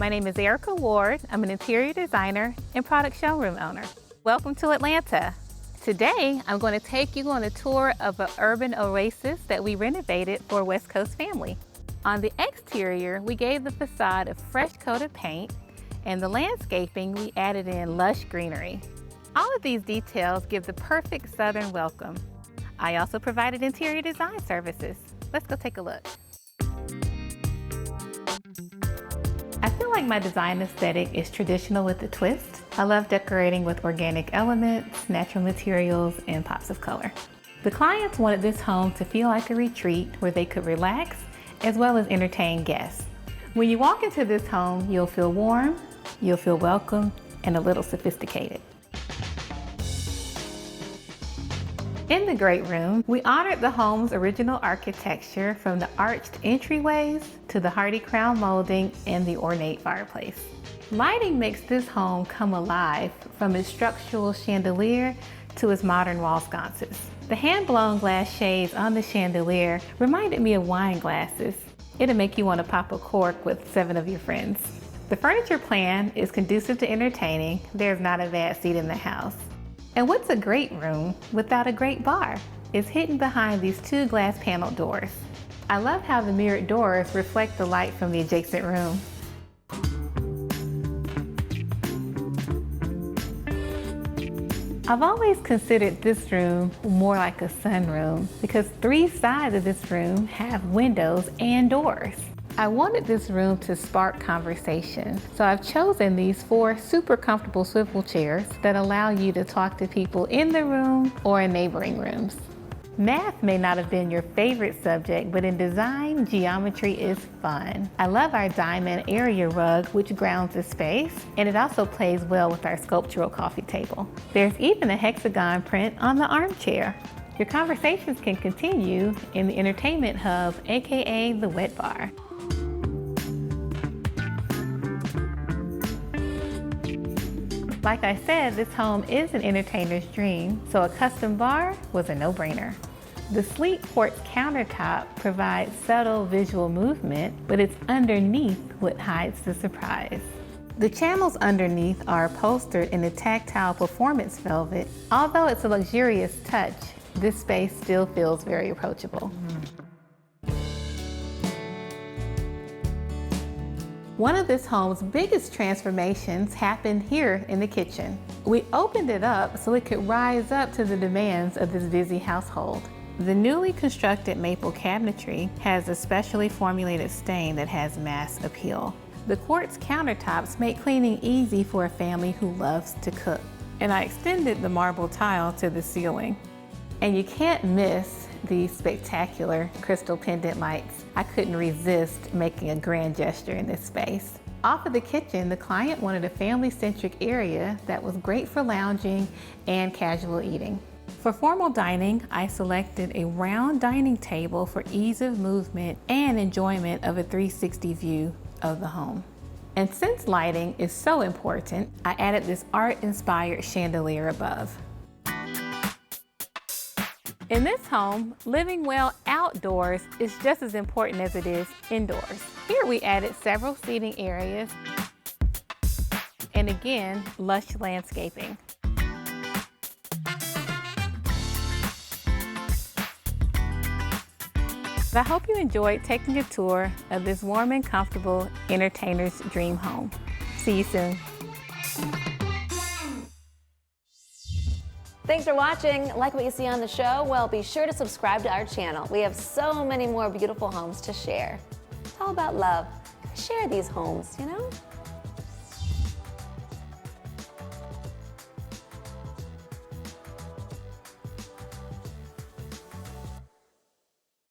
My name is Erika Ward. I'm an interior designer and product showroom owner. Welcome to Atlanta. Today, I'm going to take you on a tour of an urban oasis that we renovated for a West Coast family. On the exterior, we gave the facade a fresh coat of paint, and the landscaping, we added in lush greenery. All of these details give the perfect southern welcome. I also provided interior design services. Let's go take a look. I feel like my design aesthetic is traditional with a twist. I love decorating with organic elements, natural materials, and pops of color. The clients wanted this home to feel like a retreat where they could relax as well as entertain guests. When you walk into this home, you'll feel warm, you'll feel welcome, and a little sophisticated. In the great room, we honored the home's original architecture, from the arched entryways to the hardy crown molding and the ornate fireplace. Lighting makes this home come alive, from its structural chandelier to its modern wall sconces. The hand-blown glass shades on the chandelier reminded me of wine glasses. It'll make you want to pop a cork with 7 of your friends. The furniture plan is conducive to entertaining. There's not a bad seat in the house. And what's a great room without a great bar? It's hidden behind these 2 glass panel doors. I love how the mirrored doors reflect the light from the adjacent room. I've always considered this room more like a sunroom because 3 sides of this room have windows and doors. I wanted this room to spark conversation, so I've chosen these 4 super comfortable swivel chairs that allow you to talk to people in the room or in neighboring rooms. Math may not have been your favorite subject, but in design, geometry is fun. I love our diamond area rug, which grounds the space, and it also plays well with our sculptural coffee table. There's even a hexagon print on the armchair. Your conversations can continue in the entertainment hub, aka the wet bar. Like I said, this home is an entertainer's dream, so a custom bar was a no-brainer. The sleek quartz countertop provides subtle visual movement, but it's underneath what hides the surprise. The channels underneath are upholstered in a tactile performance velvet. Although it's a luxurious touch, this space still feels very approachable. One of this home's biggest transformations happened here in the kitchen. We opened it up so it could rise up to the demands of this busy household. The newly constructed maple cabinetry has a specially formulated stain that has mass appeal. The quartz countertops make cleaning easy for a family who loves to cook. And I extended the marble tile to the ceiling. And you can't miss these spectacular crystal pendant lights. I couldn't resist making a grand gesture in this space. Off of the kitchen, the client wanted a family-centric area that was great for lounging and casual eating. For formal dining, I selected a round dining table for ease of movement and enjoyment of a 360 view of the home. And since lighting is so important, I added this art-inspired chandelier above. In this home, living well outdoors is just as important as it is indoors. Here we added several seating areas and again, lush landscaping. I hope you enjoyed taking a tour of this warm and comfortable entertainer's dream home. See you soon. Thanks for watching. Like what you see on the show? Well, be sure to subscribe to our channel. We have so many more beautiful homes to share. It's all about love. Share these homes, you know?